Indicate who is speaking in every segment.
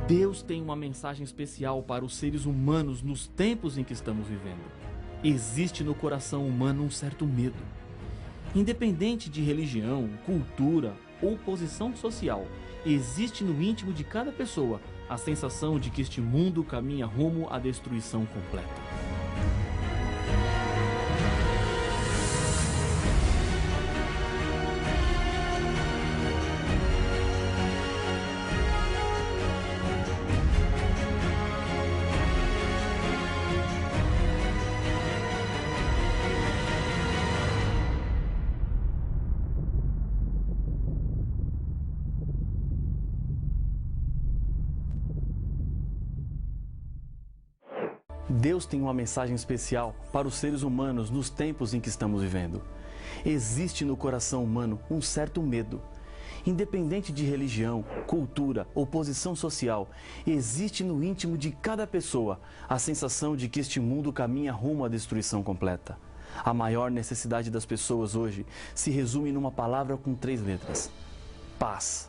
Speaker 1: Deus tem uma mensagem especial para os seres humanos nos tempos em que estamos vivendo. Existe no coração humano um certo medo. Independente de religião, cultura ou posição social, existe no íntimo de cada pessoa a sensação de que este mundo caminha rumo à destruição completa. Deus tem uma mensagem especial para os seres humanos nos tempos em que estamos vivendo. Existe no coração humano um certo medo. Independente de religião, cultura ou posição social, existe no íntimo de cada pessoa a sensação de que este mundo caminha rumo à destruição completa. A maior necessidade das pessoas hoje se resume numa palavra com 3 letras: paz.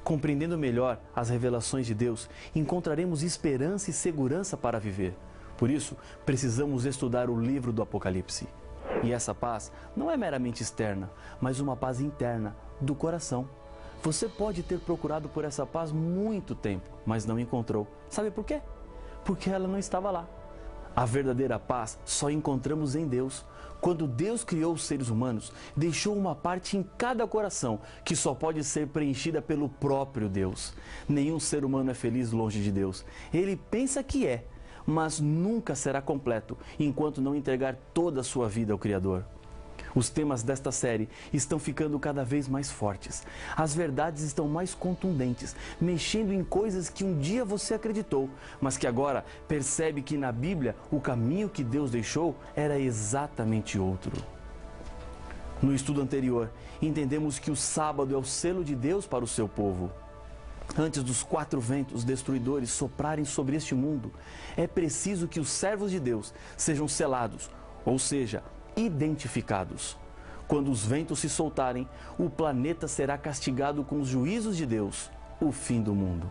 Speaker 1: Compreendendo melhor as revelações de Deus, encontraremos esperança e segurança para viver. Por isso, precisamos estudar o livro do Apocalipse. E essa paz não é meramente externa, mas uma paz interna, do coração. Você pode ter procurado por essa paz muito tempo, mas não encontrou. Sabe por quê? Porque ela não estava lá. A verdadeira paz só encontramos em Deus. Quando Deus criou os seres humanos, deixou uma parte em cada coração que só pode ser preenchida pelo próprio Deus. Nenhum ser humano é feliz longe de Deus. Ele pensa que é, mas nunca será completo enquanto não entregar toda a sua vida ao Criador. Os temas desta série estão ficando cada vez mais fortes. As verdades estão mais contundentes, mexendo em coisas que um dia você acreditou, mas que agora percebe que na Bíblia o caminho que Deus deixou era exatamente outro. No estudo anterior, entendemos que o sábado é o selo de Deus para o seu povo. Antes dos 4 ventos destruidores soprarem sobre este mundo, é preciso que os servos de Deus sejam selados, ou seja, identificados. Quando os ventos se soltarem, o planeta será castigado com os juízos de Deus, o fim do mundo.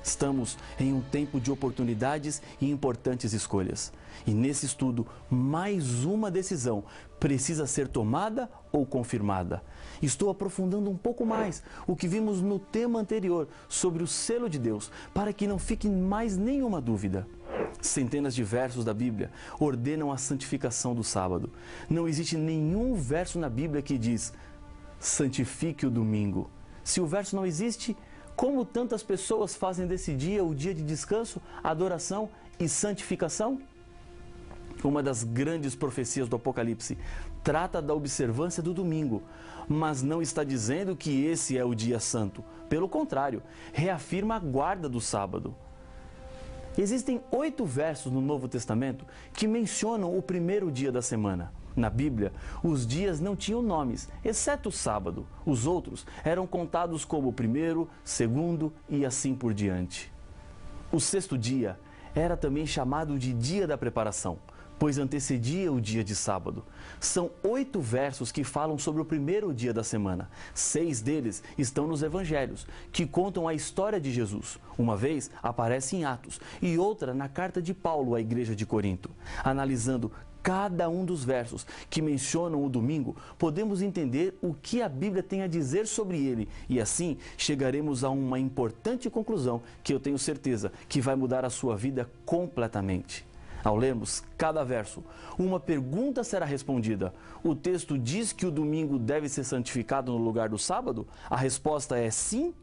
Speaker 1: Estamos em um tempo de oportunidades e importantes escolhas. E nesse estudo, mais uma decisão precisa ser tomada ou confirmada. Estou aprofundando um pouco mais o que vimos no tema anterior sobre o selo de Deus, para que não fique mais nenhuma dúvida. Centenas de versos da Bíblia ordenam a santificação do sábado. Não existe nenhum verso na Bíblia que diz: santifique o domingo. Se o verso não existe, como tantas pessoas fazem desse dia o dia de descanso, adoração e santificação? Uma das grandes profecias do Apocalipse trata da observância do domingo, mas não está dizendo que esse é o dia santo. Pelo contrário, reafirma a guarda do sábado. Existem 8 versos no Novo Testamento que mencionam o primeiro dia da semana. Na Bíblia, os dias não tinham nomes, exceto o sábado. Os outros eram contados como o primeiro, segundo e assim por diante. O 6º dia era também chamado de dia da preparação, pois antecedia o dia de sábado. São 8 versos que falam sobre o primeiro dia da semana. 6 deles estão nos Evangelhos, que contam a história de Jesus. Uma vez aparece em Atos e outra na carta de Paulo à igreja de Corinto. Analisando cada um dos versos que mencionam o domingo, podemos entender o que a Bíblia tem a dizer sobre ele e assim chegaremos a uma importante conclusão que eu tenho certeza que vai mudar a sua vida completamente. Ao lermos cada verso, uma pergunta será respondida. O texto diz que o domingo deve ser santificado no lugar do sábado? A resposta é sim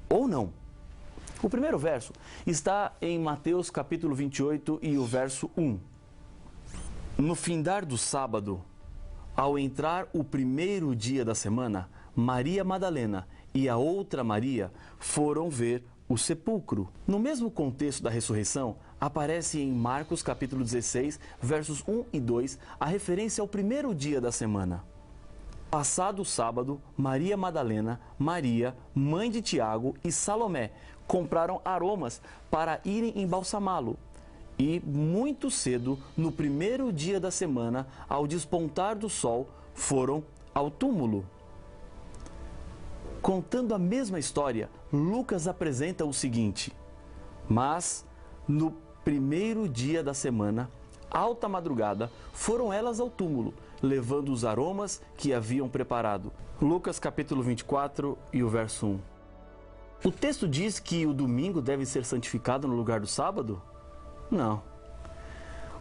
Speaker 1: ou não. O primeiro verso está em Mateus capítulo 28 e o verso 1. No findar do sábado, ao entrar o primeiro dia da semana, Maria Madalena e a outra Maria foram ver o sepulcro. No mesmo contexto da ressurreição, aparece em Marcos capítulo 16, versos 1 e 2, a referência ao primeiro dia da semana. Passado o sábado, Maria Madalena, Maria, mãe de Tiago e Salomé compraram aromas para irem embalsamá-lo. E muito cedo, no primeiro dia da semana, ao despontar do sol, foram ao túmulo. Contando a mesma história, Lucas apresenta o seguinte: Mas, no primeiro dia da semana, alta madrugada, foram elas ao túmulo, levando os aromas que haviam preparado. Lucas capítulo 24 e o verso 1. O texto diz que o domingo deve ser santificado no lugar do sábado? Não.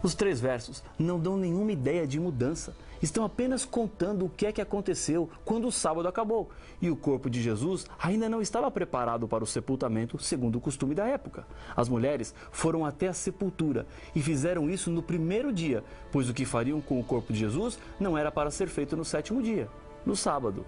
Speaker 1: Os 3 versos não dão nenhuma ideia de mudança. Estão apenas contando o que é que aconteceu quando o sábado acabou. E o corpo de Jesus ainda não estava preparado para o sepultamento segundo o costume da época. As mulheres foram até a sepultura e fizeram isso no primeiro dia, pois o que fariam com o corpo de Jesus não era para ser feito no 7º dia, no sábado.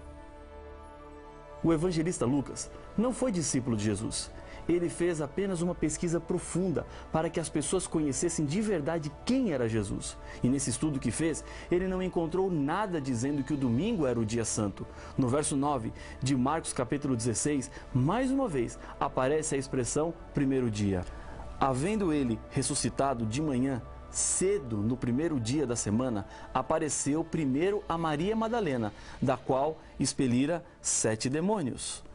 Speaker 1: O evangelista Lucas não foi discípulo de Jesus. Ele fez apenas uma pesquisa profunda para que as pessoas conhecessem de verdade quem era Jesus. E nesse estudo que fez, ele não encontrou nada dizendo que o domingo era o dia santo. No verso 9 de Marcos capítulo 16, mais uma vez aparece a expressão primeiro dia. Havendo ele ressuscitado de manhã, cedo no primeiro dia da semana, apareceu primeiro a Maria Madalena, da qual expelira 7 demônios.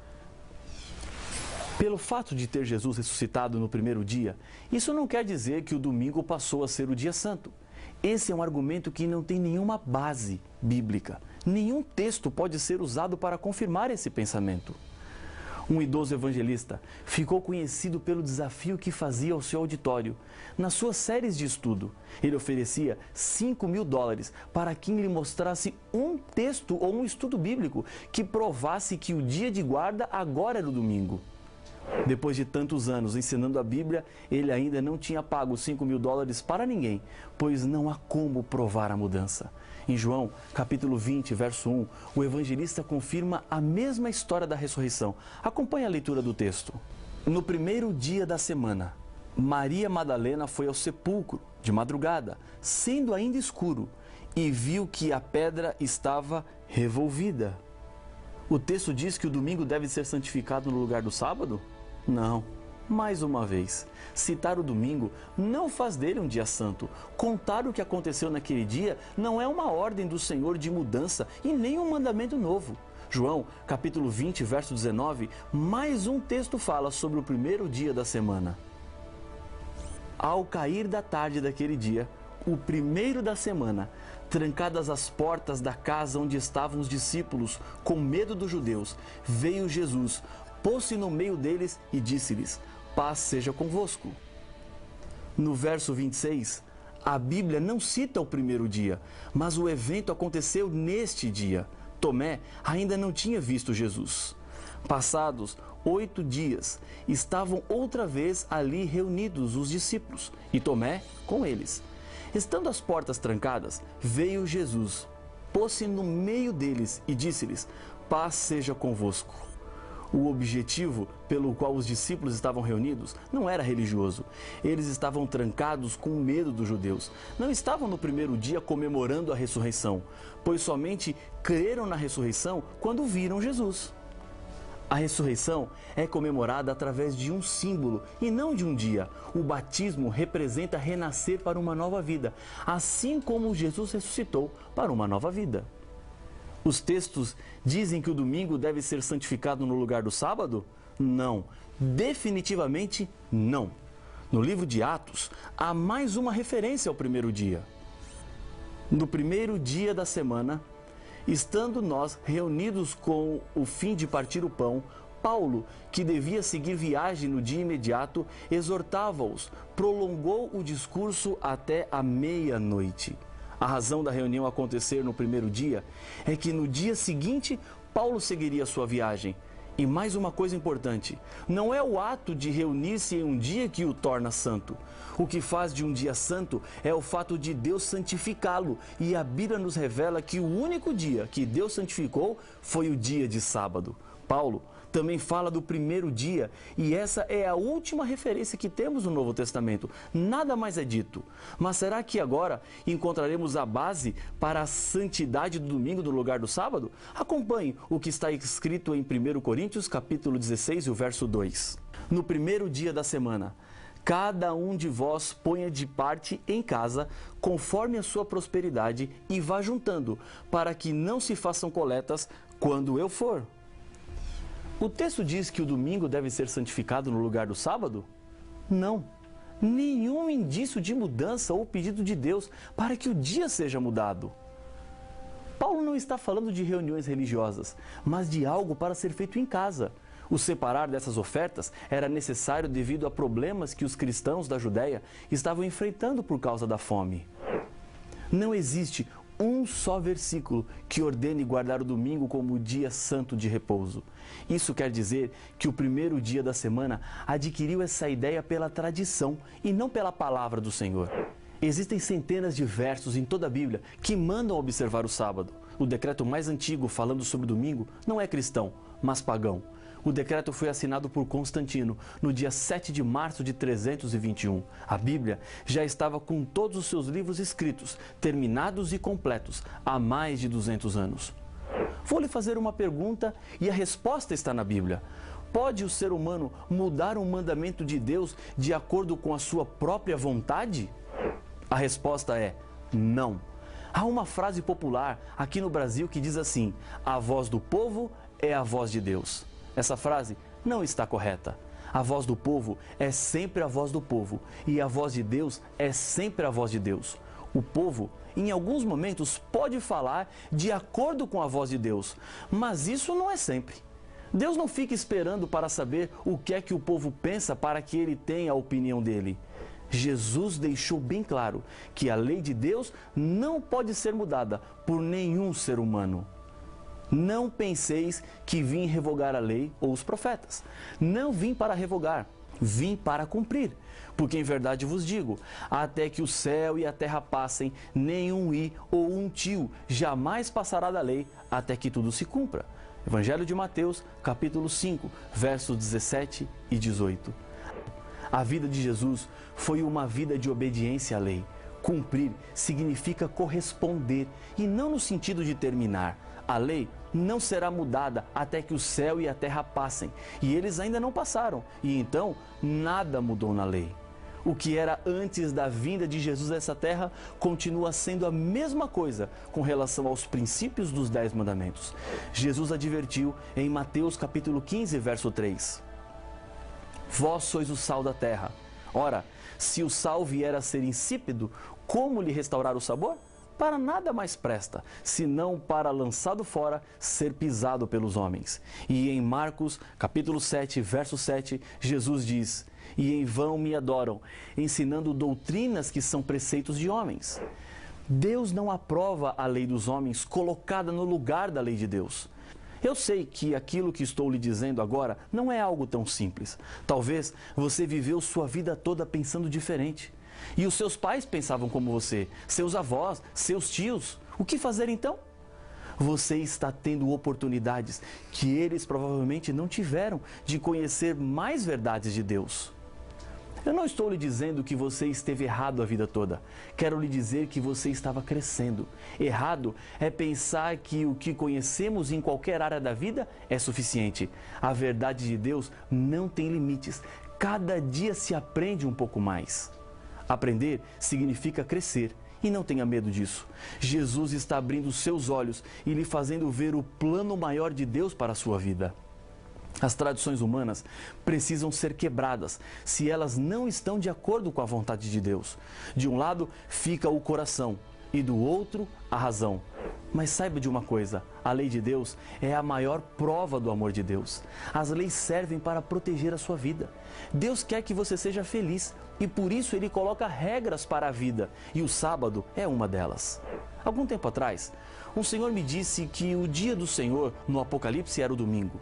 Speaker 1: Pelo fato de ter Jesus ressuscitado no primeiro dia, isso não quer dizer que o domingo passou a ser o dia santo. Esse é um argumento que não tem nenhuma base bíblica. Nenhum texto pode ser usado para confirmar esse pensamento. Um idoso evangelista ficou conhecido pelo desafio que fazia ao seu auditório. Nas suas séries de estudo, ele oferecia $5.000 para quem lhe mostrasse um texto ou um estudo bíblico que provasse que o dia de guarda agora era o domingo. Depois de tantos anos ensinando a Bíblia, ele ainda não tinha pago $5.000 para ninguém, pois não há como provar a mudança. Em João, capítulo 20, verso 1, o evangelista confirma a mesma história da ressurreição. Acompanhe a leitura do texto. No primeiro dia da semana, Maria Madalena foi ao sepulcro, de madrugada, sendo ainda escuro, e viu que a pedra estava revolvida. O texto diz que o domingo deve ser santificado no lugar do sábado? Não. Mais uma vez, citar o domingo não faz dele um dia santo. Contar o que aconteceu naquele dia não é uma ordem do Senhor de mudança e nem um mandamento novo. João, capítulo 20, verso 19, mais um texto fala sobre o primeiro dia da semana. Ao cair da tarde daquele dia, o primeiro da semana, trancadas as portas da casa onde estavam os discípulos, com medo dos judeus, veio Jesus, pôs-se no meio deles e disse-lhes: paz seja convosco. No verso 26, a Bíblia não cita o primeiro dia, mas o evento aconteceu neste dia. Tomé ainda não tinha visto Jesus. Passados 8 dias, estavam outra vez ali reunidos os discípulos, e Tomé com eles. Estando as portas trancadas, veio Jesus, pôs-se no meio deles e disse-lhes: paz seja convosco. O objetivo pelo qual os discípulos estavam reunidos não era religioso. Eles estavam trancados com medo dos judeus. Não estavam no primeiro dia comemorando a ressurreição, pois somente creram na ressurreição quando viram Jesus. A ressurreição é comemorada através de um símbolo e não de um dia. O batismo representa renascer para uma nova vida, assim como Jesus ressuscitou para uma nova vida. Os textos dizem que o domingo deve ser santificado no lugar do sábado? Não, definitivamente não. No livro de Atos, há mais uma referência ao primeiro dia. No primeiro dia da semana, estando nós reunidos com o fim de partir o pão, Paulo, que devia seguir viagem no dia imediato, exortava-os, prolongou o discurso até a meia-noite. A razão da reunião acontecer no primeiro dia é que no dia seguinte Paulo seguiria sua viagem. E mais uma coisa importante, não é o ato de reunir-se em um dia que o torna santo. O que faz de um dia santo é o fato de Deus santificá-lo. E a Bíblia nos revela que o único dia que Deus santificou foi o dia de sábado. Paulo também fala do primeiro dia, e essa é a última referência que temos no Novo Testamento. Nada mais é dito. Mas será que agora encontraremos a base para a santidade do domingo no lugar do sábado? Acompanhe o que está escrito em 1 Coríntios, capítulo 16, e o verso 2. No primeiro dia da semana, cada um de vós ponha de parte em casa, conforme a sua prosperidade, e vá juntando, para que não se façam coletas quando eu for. O texto diz que o domingo deve ser santificado no lugar do sábado? Não. Nenhum indício de mudança ou pedido de Deus para que o dia seja mudado. Paulo não está falando de reuniões religiosas, mas de algo para ser feito em casa. O separar dessas ofertas era necessário devido a problemas que os cristãos da Judéia estavam enfrentando por causa da fome. Não existe um só versículo que ordene guardar o domingo como o dia santo de repouso. Isso quer dizer que o primeiro dia da semana adquiriu essa ideia pela tradição e não pela palavra do Senhor. Existem centenas de versos em toda a Bíblia que mandam observar o sábado. O decreto mais antigo falando sobre o domingo não é cristão, mas pagão. O decreto foi assinado por Constantino no dia 7 de março de 321. A Bíblia já estava com todos os seus livros escritos, terminados e completos, há mais de 200 anos. Vou lhe fazer uma pergunta e a resposta está na Bíblia. Pode o ser humano mudar um mandamento de Deus de acordo com a sua própria vontade? A resposta é não. Há uma frase popular aqui no Brasil que diz assim: a voz do povo é a voz de Deus. Essa frase não está correta. A voz do povo é sempre a voz do povo e a voz de Deus é sempre a voz de Deus. O povo, em alguns momentos, pode falar de acordo com a voz de Deus, mas isso não é sempre. Deus não fica esperando para saber o que é que o povo pensa para que ele tenha a opinião dele. Jesus deixou bem claro que a lei de Deus não pode ser mudada por nenhum ser humano. Não penseis que vim revogar a lei ou os profetas. Não vim para revogar, vim para cumprir. Porque em verdade vos digo, até que o céu e a terra passem, nenhum i ou um tio jamais passará da lei, até que tudo se cumpra. Evangelho de Mateus, capítulo 5, versos 17 e 18. A vida de Jesus foi uma vida de obediência à lei. Cumprir significa corresponder e não no sentido de terminar. A lei não será mudada até que o céu e a terra passem. E eles ainda não passaram. E então, nada mudou na lei. O que era antes da vinda de Jesus a essa terra continua sendo a mesma coisa com relação aos princípios dos 10 mandamentos. Jesus advertiu em Mateus capítulo 15, verso 3. Vós sois o sal da terra. Ora, se o sal vier a ser insípido, como lhe restaurar o sabor? Para nada mais presta, senão para, lançado fora, ser pisado pelos homens. E em Marcos, capítulo 7, verso 7, Jesus diz: e em vão me adoram, ensinando doutrinas que são preceitos de homens. Deus não aprova a lei dos homens colocada no lugar da lei de Deus. Eu sei que aquilo que estou lhe dizendo agora não é algo tão simples. Talvez você viveu sua vida toda pensando diferente. E os seus pais pensavam como você, seus avós, seus tios. O que fazer então? Você está tendo oportunidades que eles provavelmente não tiveram de conhecer mais verdades de Deus. Eu não estou lhe dizendo que você esteve errado a vida toda. Quero lhe dizer que você estava crescendo. Errado é pensar que o que conhecemos em qualquer área da vida é suficiente. A verdade de Deus não tem limites. Cada dia se aprende um pouco mais. Aprender significa crescer. E não tenha medo disso. Jesus está abrindo seus olhos e lhe fazendo ver o plano maior de Deus para a sua vida. As tradições humanas precisam ser quebradas se elas não estão de acordo com a vontade de Deus. De um lado fica o coração e do outro a razão. Mas saiba de uma coisa, a lei de Deus é a maior prova do amor de Deus. As leis servem para proteger a sua vida. Deus quer que você seja feliz e por isso Ele coloca regras para a vida e o sábado é uma delas. Algum tempo atrás, um senhor me disse que o dia do Senhor no Apocalipse era o domingo.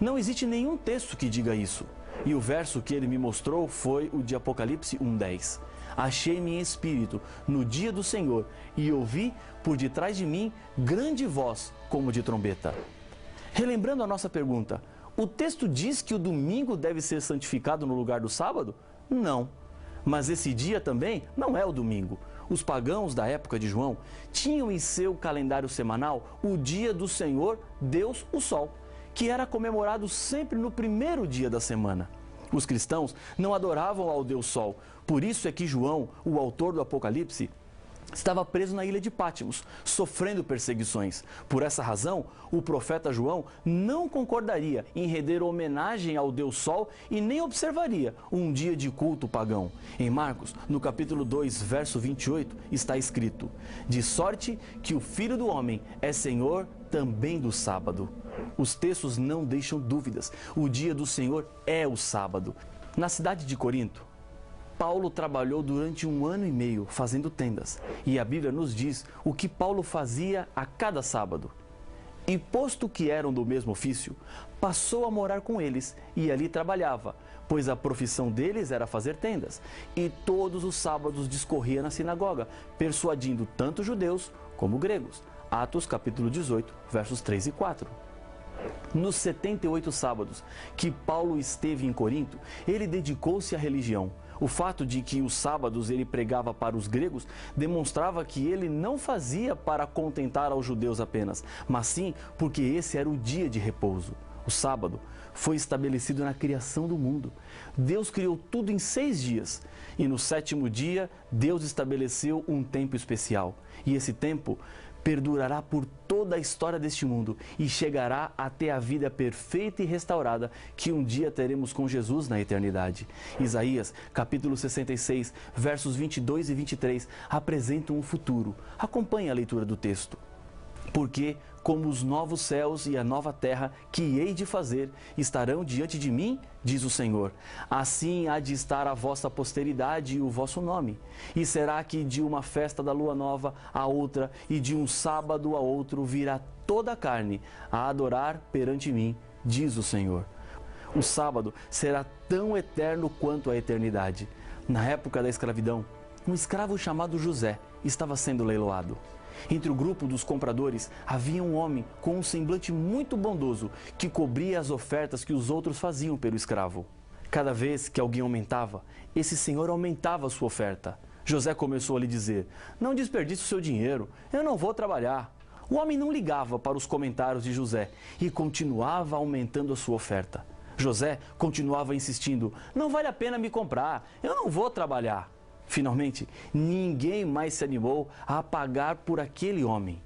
Speaker 1: Não existe nenhum texto que diga isso. E o verso que ele me mostrou foi o de Apocalipse 1:10. Achei-me em espírito no dia do Senhor e ouvi por detrás de mim grande voz como de trombeta. Relembrando a nossa pergunta, o texto diz que o domingo deve ser santificado no lugar do sábado? Não. Mas esse dia também não é o domingo. Os pagãos da época de João tinham em seu calendário semanal o dia do Senhor, Deus, o Sol, que era comemorado sempre no primeiro dia da semana. Os cristãos não adoravam ao Deus Sol, por isso é que João, o autor do Apocalipse, estava preso na ilha de Pátimos, sofrendo perseguições. Por essa razão, o profeta João não concordaria em render homenagem ao Deus Sol e nem observaria um dia de culto pagão. Em Marcos, no capítulo 2, verso 28, está escrito: de sorte que o Filho do Homem é Senhor também do sábado. Os textos não deixam dúvidas. O dia do Senhor é o sábado. Na cidade de Corinto, Paulo trabalhou durante 1 ano e meio fazendo tendas, e a Bíblia nos diz o que Paulo fazia a cada sábado. E posto que eram do mesmo ofício, passou a morar com eles e ali trabalhava, pois a profissão deles era fazer tendas, e todos os sábados discorria na sinagoga, persuadindo tanto judeus como gregos. Atos capítulo 18, versos 3 e 4. Nos 78 sábados que Paulo esteve em Corinto, ele dedicou-se à religião. O fato de que os sábados ele pregava para os gregos demonstrava que ele não fazia para contentar aos judeus apenas, mas sim porque esse era o dia de repouso. O sábado foi estabelecido na criação do mundo. Deus criou tudo em 6 dias e no 7º dia Deus estabeleceu um tempo especial. E esse tempo perdurará por toda a história deste mundo e chegará até a vida perfeita e restaurada que um dia teremos com Jesus na eternidade. Isaías, capítulo 66, versos 22 e 23, apresentam um futuro. Acompanhe a leitura do texto. Porque, como os novos céus e a nova terra que hei de fazer estarão diante de mim, diz o Senhor, assim há de estar a vossa posteridade e o vosso nome. E será que de uma festa da lua nova a outra e de um sábado a outro virá toda a carne a adorar perante mim, diz o Senhor. O sábado será tão eterno quanto a eternidade. Na época da escravidão, um escravo chamado José estava sendo leiloado. Entre o grupo dos compradores havia um homem com um semblante muito bondoso que cobria as ofertas que os outros faziam pelo escravo. Cada vez que alguém aumentava, esse senhor aumentava a sua oferta. José começou a lhe dizer: não desperdice o seu dinheiro, eu não vou trabalhar. O homem não ligava para os comentários de José e continuava aumentando a sua oferta. José continuava insistindo: não vale a pena me comprar, eu não vou trabalhar. Finalmente, ninguém mais se animou a pagar por aquele homem.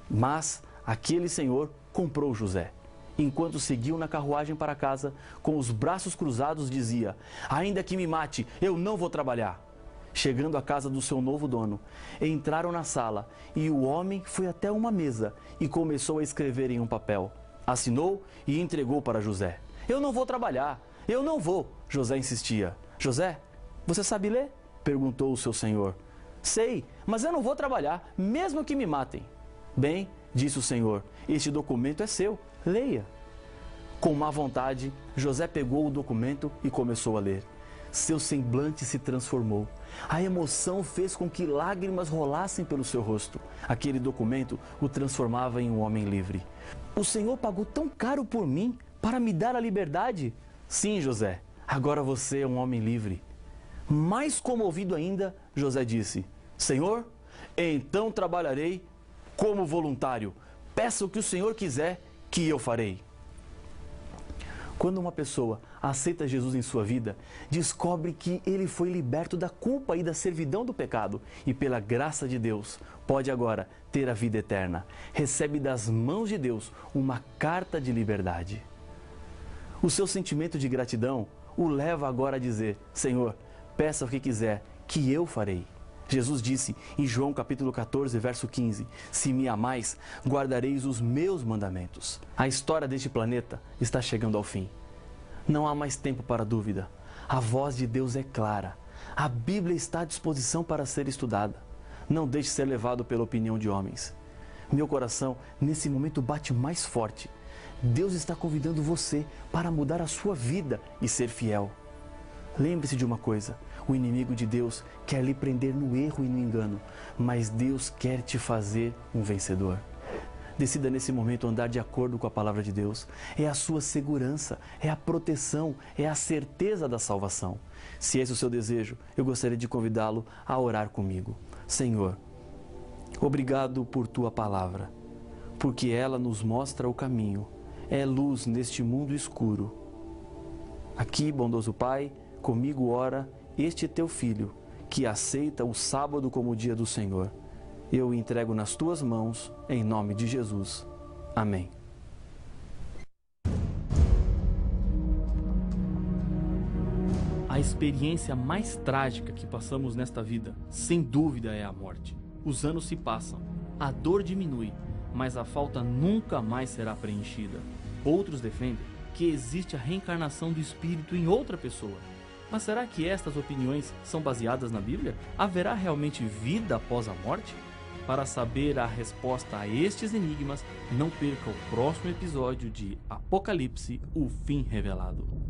Speaker 1: Mas aquele senhor comprou José. Enquanto seguiam na carruagem para casa, com os braços cruzados, dizia: ainda que me mate, eu não vou trabalhar. Chegando à casa do seu novo dono, entraram na sala e o homem foi até uma mesa e começou a escrever em um papel. Assinou e entregou para José. Eu não vou trabalhar, eu não vou, José insistia. José, você sabe ler? Perguntou o seu senhor. Sei, mas eu não vou trabalhar, mesmo que me matem. Bem, disse o senhor, este documento é seu, leia. Com má vontade, José pegou o documento e começou a ler. Seu semblante se transformou. A emoção fez com que lágrimas rolassem pelo seu rosto. Aquele documento o transformava em um homem livre. O Senhor pagou tão caro por mim para me dar a liberdade? Sim, José, agora você é um homem livre. Mais comovido ainda, José disse: Senhor, então trabalharei como voluntário. Peça o que o Senhor quiser, que eu farei. Quando uma pessoa aceita Jesus em sua vida, descobre que ele foi liberto da culpa e da servidão do pecado e, pela graça de Deus, pode agora ter a vida eterna. Recebe das mãos de Deus uma carta de liberdade. O seu sentimento de gratidão o leva agora a dizer: Senhor, peça o que quiser, que eu farei. Jesus disse em João capítulo 14, verso 15, se me amais, guardareis os meus mandamentos. A história deste planeta está chegando ao fim. Não há mais tempo para dúvida. A voz de Deus é clara. A Bíblia está à disposição para ser estudada. Não deixe ser levado pela opinião de homens. Meu coração, nesse momento, bate mais forte. Deus está convidando você para mudar a sua vida e ser fiel. Lembre-se de uma coisa: o inimigo de Deus quer lhe prender no erro e no engano, mas Deus quer te fazer um vencedor. Decida nesse momento andar de acordo com a palavra de Deus. É a sua segurança, é a proteção, é a certeza da salvação. Se esse é o seu desejo, eu gostaria de convidá-lo a orar comigo. Senhor, obrigado por tua palavra, porque ela nos mostra o caminho, é luz neste mundo escuro. Aqui, bondoso Pai, comigo ora este teu filho, que aceita o sábado como o dia do Senhor. Eu o entrego nas tuas mãos, em nome de Jesus. Amém. A experiência mais trágica que passamos nesta vida, sem dúvida, é a morte. Os anos se passam, a dor diminui, mas a falta nunca mais será preenchida. Outros defendem que existe a reencarnação do espírito em outra pessoa. Mas será que estas opiniões são baseadas na Bíblia? Haverá realmente vida após a morte? Para saber a resposta a estes enigmas, não perca o próximo episódio de Apocalipse, o Fim Revelado.